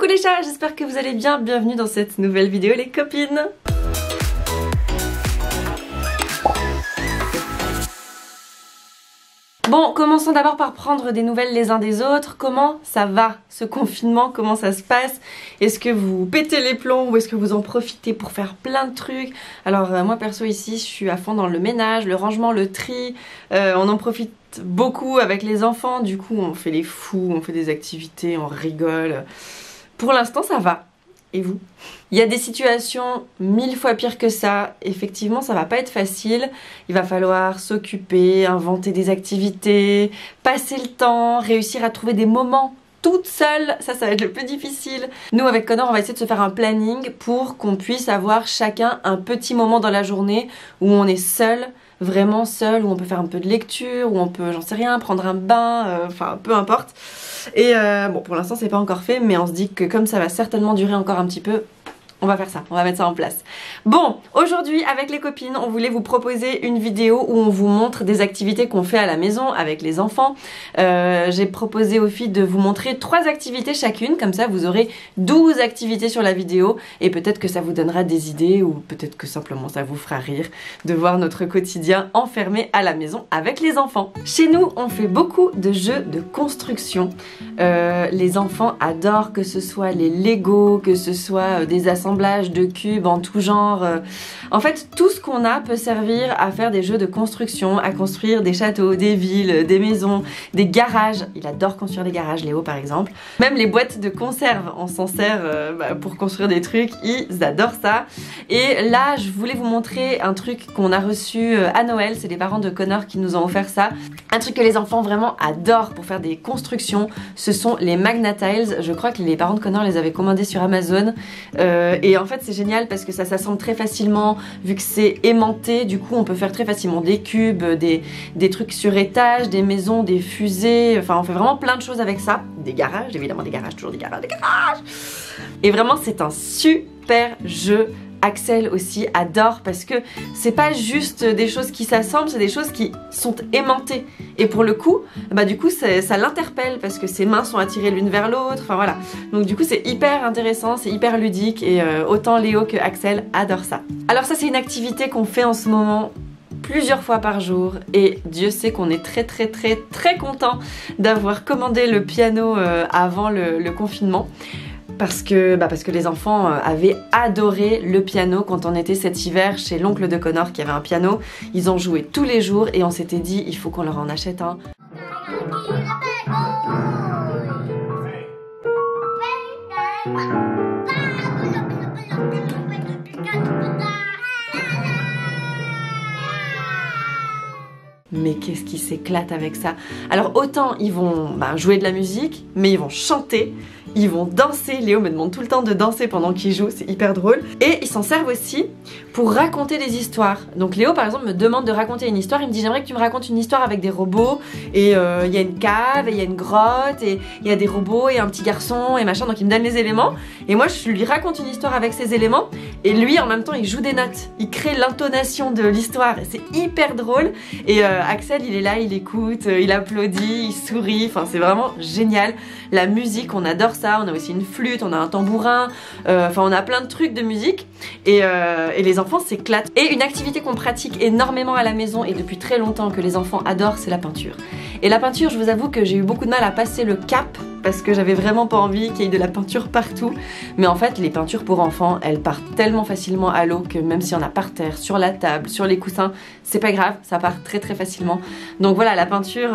Coucou les chats, j'espère que vous allez bien, bienvenue dans cette nouvelle vidéo les copines. Bon, commençons d'abord par prendre des nouvelles les uns des autres. Comment ça va ce confinement? Comment ça se passe? Est-ce que vous pétez les plombs ou est-ce que vous en profitez pour faire plein de trucs? Alors moi perso ici je suis à fond dans le ménage, le rangement, le tri. On en profite beaucoup avec les enfants, du coup on fait les fous, on fait des activités, on rigole. Pour l'instant ça va. Et vous? Il y a des situations 1000 fois pires que ça. Effectivement, ça va pas être facile. Il va falloir s'occuper, inventer des activités, passer le temps, réussir à trouver des moments toute seule. Ça va être le plus difficile. Nous, avec Connor, on va essayer de se faire un planning pour qu'on puisse avoir chacun un petit moment dans la journée où on est seul, vraiment seul, où on peut faire un peu de lecture, où on peut, j'en sais rien, prendre un bain, enfin peu importe. Et bon, pour l'instant c'est pas encore fait, mais on se dit que comme ça va certainement durer encore un petit peu, on va faire ça, on va mettre ça en place. Bon, aujourd'hui avec les copines, on voulait vous proposer une vidéo où on vous montre des activités qu'on fait à la maison avec les enfants. J'ai proposé aux filles de vous montrer 3 activités chacune, comme ça vous aurez 12 activités sur la vidéo et peut-être que ça vous donnera des idées ou peut-être que simplement ça vous fera rire de voir notre quotidien enfermé à la maison avec les enfants. Chez nous, on fait beaucoup de jeux de construction. Les enfants adorent que ce soit les Lego, que ce soit des assemblages de cubes en tout genre. En fait, tout ce qu'on a peut servir à faire des jeux de construction, à construire des châteaux, des villes, des maisons, des garages. Il adore construire des garages, Léo par exemple. Même les boîtes de conserve, on s'en sert pour construire des trucs. Ils adorent ça. Et là, je voulais vous montrer un truc qu'on a reçu à Noël. C'est les parents de Connor qui nous ont offert ça. Un truc que les enfants vraiment adorent pour faire des constructions. Ce sont les Magna-Tiles. Je crois que les parents de Connor les avaient commandés sur Amazon. Et en fait c'est génial parce que ça s'assemble très facilement vu que c'est aimanté, du coup on peut faire très facilement des cubes, des trucs sur étage, des maisons, des fusées, enfin on fait vraiment plein de choses avec ça. Des garages, évidemment des garages, toujours des garages, des garages. Et vraiment c'est un super jeu. Axel aussi adore parce que c'est pas juste des choses qui s'assemblent, c'est des choses qui sont aimantées. Et pour le coup, bah du coup ça l'interpelle parce que ses mains sont attirées l'une vers l'autre, enfin voilà. Donc du coup c'est hyper intéressant, c'est hyper ludique et autant Léo que Axel adorent ça. Alors ça c'est une activité qu'on fait en ce moment plusieurs fois par jour et Dieu sait qu'on est très content d'avoir commandé le piano avant le confinement. Parce que les enfants avaient adoré le piano quand on était cet hiver chez l'oncle de Connor qui avait un piano. Ils en jouaient tous les jours et on s'était dit il faut qu'on leur en achète un. Mais qu'est-ce qui s'éclate avec ça? Alors autant ils vont jouer de la musique, mais ils vont chanter, ils vont danser. Léo me demande tout le temps de danser pendant qu'il joue, c'est hyper drôle. Et ils s'en servent aussi pour raconter des histoires. Donc Léo par exemple me demande de raconter une histoire, il me dit j'aimerais que tu me racontes une histoire avec des robots et il y a une cave et il y a une grotte et il y a des robots et un petit garçon et machin, donc il me donne les éléments et moi je lui raconte une histoire avec ces éléments et lui en même temps il joue des notes, il crée l'intonation de l'histoire et c'est hyper drôle et Axel il est là, il écoute, il applaudit, il sourit, enfin c'est vraiment génial. La musique on adore ça, on a aussi une flûte, on a un tambourin, enfin on a plein de trucs de musique et les enfants s'éclatent. Et une activité qu'on pratique énormément à la maison et depuis très longtemps que les enfants adorent, c'est la peinture. Et la peinture, je vous avoue que j'ai eu beaucoup de mal à passer le cap parce que j'avais vraiment pas envie qu'il y ait de la peinture partout. Mais en fait, les peintures pour enfants, elles partent tellement facilement à l'eau que même si on a par terre, sur la table, sur les coussins, c'est pas grave, ça part très facilement. Donc voilà, la peinture,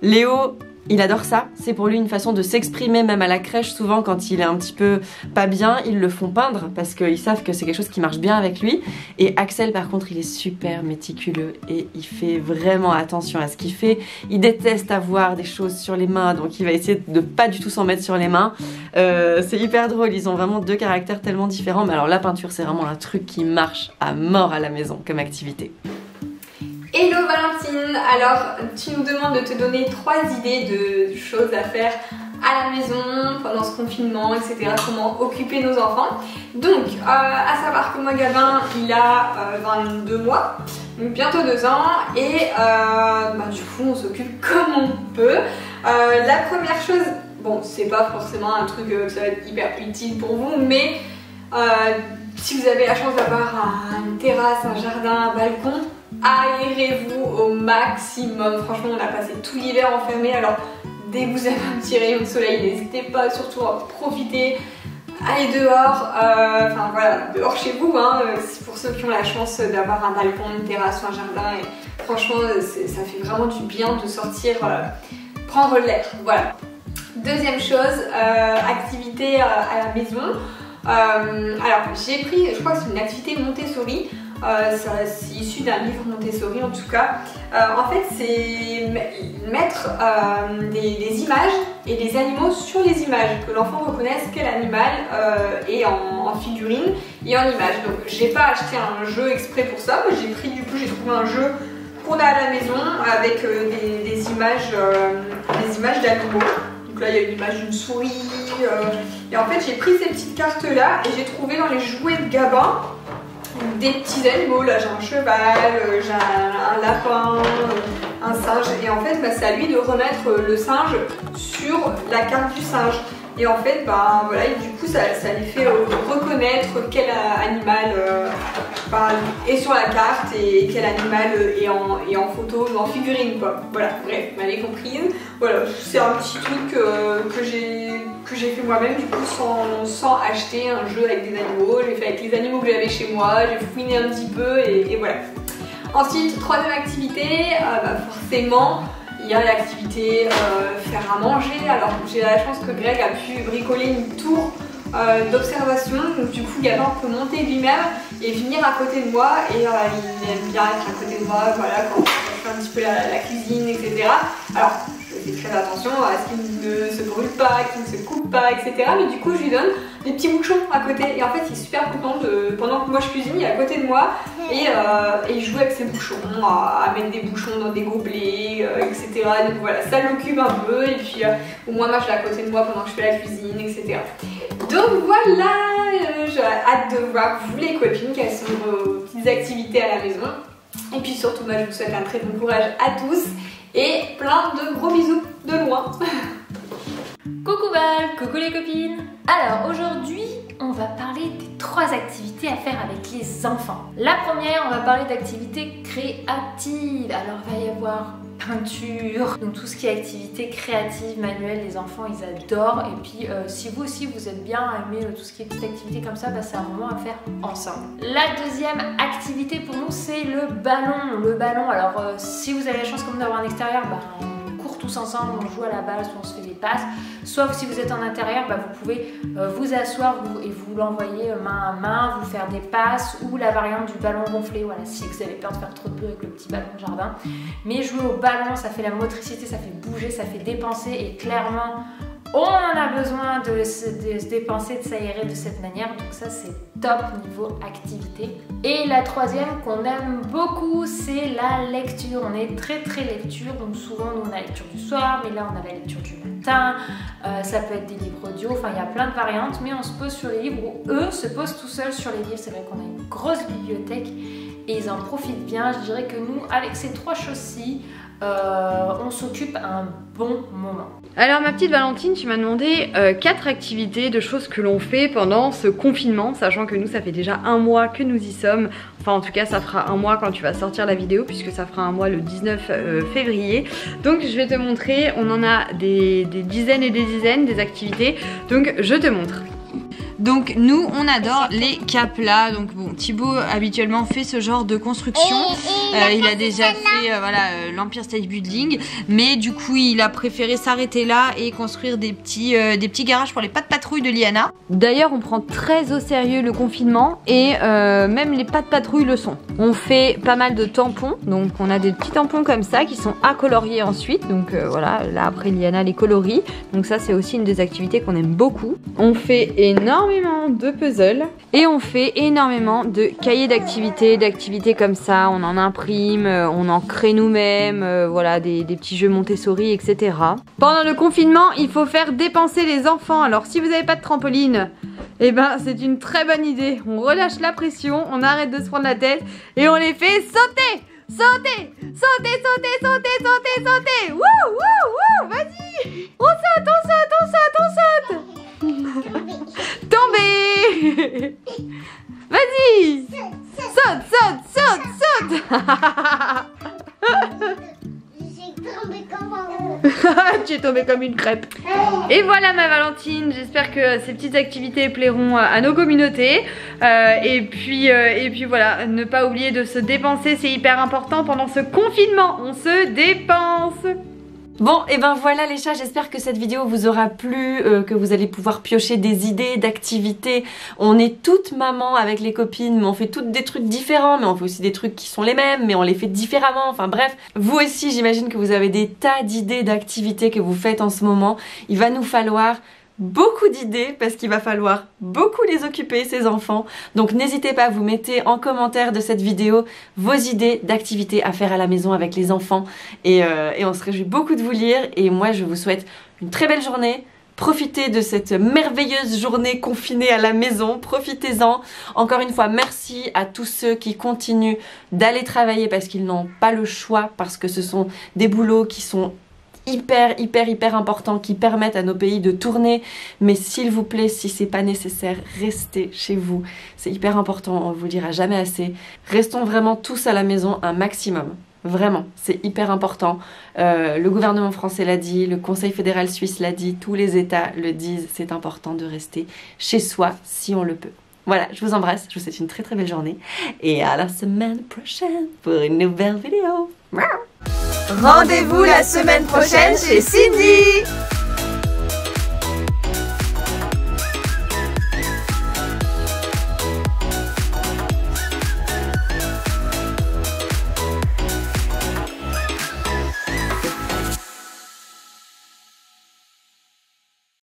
Léo... il adore ça, c'est pour lui une façon de s'exprimer même à la crèche. Souvent quand il est un petit peu pas bien, ils le font peindre parce qu'ils savent que c'est quelque chose qui marche bien avec lui. Et Axel par contre il est super méticuleux et il fait vraiment attention à ce qu'il fait. Il déteste avoir des choses sur les mains donc il va essayer de pas du tout s'en mettre sur les mains. C'est hyper drôle, ils ont vraiment 2 caractères tellement différents. Mais alors la peinture c'est vraiment un truc qui marche à mort à la maison comme activité. Hello Valentine, alors tu nous demandes de te donner 3 idées de choses à faire à la maison pendant ce confinement, etc. Comment occuper nos enfants. Donc à savoir que moi Gabin il a 22 mois, donc bientôt 2 ans et du coup on s'occupe comme on peut. La première chose Bon, c'est pas forcément un truc que ça va être hyper utile pour vous, mais si vous avez la chance d'avoir une terrasse, un jardin, un balcon, aérez-vous au maximum. Franchement, on a passé tout l'hiver enfermé, alors dès que vous avez un petit rayon de soleil, n'hésitez pas surtout à profiter. Allez dehors, enfin voilà, dehors chez vous, hein, c'est pour ceux qui ont la chance d'avoir un balcon, une terrasse ou un jardin. Et franchement, ça fait vraiment du bien de sortir, prendre l'air. Voilà. Deuxième chose, activité à la maison. Alors j'ai pris, je crois que c'est une activité Montessori. C'est issu d'un livre Montessori en tout cas. En fait, c'est mettre des images et des animaux sur les images, que l'enfant reconnaisse quel animal est en figurine et en image. Donc j'ai pas acheté un jeu exprès pour ça, mais j'ai trouvé un jeu qu'on a à la maison avec des images d'animaux. Donc là il y a une image d'une souris et en fait j'ai pris ces petites cartes là et j'ai trouvé dans les jouets de Gabin des petits animaux. Là j'ai un cheval, j'ai un lapin, un singe, et en fait c'est à lui de remettre le singe sur la carte du singe. Et en fait voilà, et du coup ça les fait reconnaître quel animal est sur la carte et quel animal est en photo ou en figurine quoi. Voilà, bref, vous m'avez comprise. Voilà, c'est un petit truc que j'ai fait moi-même du coup sans acheter un jeu avec des animaux. J'ai fait avec les animaux que j'avais chez moi, j'ai fouiné un petit peu et voilà. Ensuite, troisième activité, forcément il y a l'activité faire à manger. Alors j'ai la chance que Greg a pu bricoler une tour d'observation, donc du coup Gabin peut monter lui-même et venir à côté de moi et il aime bien être à côté de moi, voilà, quand je fais un petit peu la cuisine, etc. Alors je fais très attention à ce qu'il ne se brûle pas, qu'il ne se coupe pas, etc. Mais du coup je lui donne des petits bouchons à côté et en fait il est super content pendant que moi je cuisine, il est à côté de moi et il joue avec ses bouchons, à mettre des bouchons dans des gobelets, etc. Donc voilà, ça l'occupe un peu et puis au moins moi je l'ai à côté de moi pendant que je fais la cuisine, etc. Donc voilà, j'ai hâte de voir vous les copines, quelles sont vos petites activités à la maison. Et puis surtout, moi je vous souhaite un très bon courage à tous et plein de gros bisous de loin. Coucou Val, coucou les copines. Alors aujourd'hui, on va parler des 3 activités à faire avec les enfants. La première, on va parler d'activités créatives. Alors il va y avoir peinture, donc tout ce qui est activité créative, manuelle, les enfants ils adorent. Et puis si vous aussi vous êtes bien aimé tout ce qui est petite activité comme ça, c'est un moment à faire ensemble. La deuxième activité pour nous c'est le ballon. Le ballon, alors si vous avez la chance comme d'avoir un extérieur, on court tous ensemble, on joue à la balle, soit on se fait des passes. Soit si vous êtes en intérieur, vous pouvez vous asseoir et vous l'envoyer main à main, vous faire des passes ou la variante du ballon gonflé, voilà, si vous avez peur de faire trop de bruit avec le petit ballon de jardin. Mais jouer au ballon, ça fait la motricité, ça fait bouger, ça fait dépenser et clairement, on en a besoin de se dépenser, de s'aérer de cette manière. Donc ça c'est top niveau activité. Et la troisième qu'on aime beaucoup, c'est la lecture. On est très lecture, donc souvent nous on a la lecture du soir, mais là on a la lecture du matin. Ça peut être des livres audio, enfin il y a plein de variantes, mais on se pose sur les livres ou eux se posent tout seuls sur les livres. C'est vrai qu'on a une grosse bibliothèque et ils en profitent bien. Je dirais que nous, avec ces 3 choses-ci, on s'occupe un bon moment. Alors ma petite Valentine, tu m'as demandé 4 activités de choses que l'on fait pendant ce confinement, sachant que nous ça fait déjà 1 mois que nous y sommes. Enfin en tout cas ça fera 1 mois quand tu vas sortir la vidéo, puisque ça fera 1 mois le 19 février. Donc je vais te montrer, on en a des dizaines et des dizaines des activités, donc je te montre. Donc nous on adore les caplas. Donc bon, Thibaut habituellement fait ce genre de construction. Il a déjà fait l'Empire State Building, mais du coup il a préféré s'arrêter là et construire des petits garages pour les pas de patrouille de Liana. D'ailleurs on prend très au sérieux le confinement et même les pas de patrouille le sont. On fait pas mal de tampons, donc on a des petits tampons comme ça qui sont à colorier ensuite. Donc voilà, là après Liana les colorie. Donc ça c'est aussi une des activités qu'on aime beaucoup. On fait énormément de puzzles et on fait énormément de cahiers d'activités comme ça. On en imprime, on en crée nous-mêmes, voilà, des petits jeux Montessori, etc. Pendant le confinement, il faut faire dépenser les enfants. Alors si vous n'avez pas de trampoline, eh ben c'est une très bonne idée. On relâche la pression, on arrête de se prendre la tête et on les fait sauter. Sautez, sautez, sautez, sautez, sautez, sautez. Wouh, wouh, wouh, vas-y. On saute, on saute, on saute, on saute. Tombez. Vas-y. Saute, saute, saute, saute. Tu es tombée comme une crêpe. Et voilà ma Valentine, j'espère que ces petites activités plairont à nos communautés. Et puis voilà, ne pas oublier de se dépenser, c'est hyper important pendant ce confinement. On se dépense. Bon, et ben voilà les chats, j'espère que cette vidéo vous aura plu, que vous allez pouvoir piocher des idées d'activités. On est toutes mamans avec les copines, mais on fait toutes des trucs différents, mais on fait aussi des trucs qui sont les mêmes, mais on les fait différemment. Enfin bref, vous aussi j'imagine que vous avez des tas d'idées d'activités que vous faites en ce moment. Il va nous falloir beaucoup d'idées parce qu'il va falloir beaucoup les occuper ces enfants, donc n'hésitez pas, vous mettez en commentaire de cette vidéo vos idées d'activités à faire à la maison avec les enfants et on se réjouit beaucoup de vous lire et moi je vous souhaite une très belle journée. Profitez de cette merveilleuse journée confinée à la maison, profitez-en. Encore une fois, merci à tous ceux qui continuent d'aller travailler parce qu'ils n'ont pas le choix, parce que ce sont des boulots qui sont hyper important, qui permettent à nos pays de tourner, mais s'il vous plaît, si c'est pas nécessaire, restez chez vous, c'est hyper important, on vous le dira jamais assez. Restons vraiment tous à la maison un maximum, vraiment, c'est hyper important. Le gouvernement français l'a dit, le Conseil fédéral suisse l'a dit, tous les États le disent, c'est important de rester chez soi si on le peut. Voilà, je vous embrasse, je vous souhaite une très belle journée et à la semaine prochaine pour une nouvelle vidéo. Rendez-vous la semaine prochaine chez Cindy.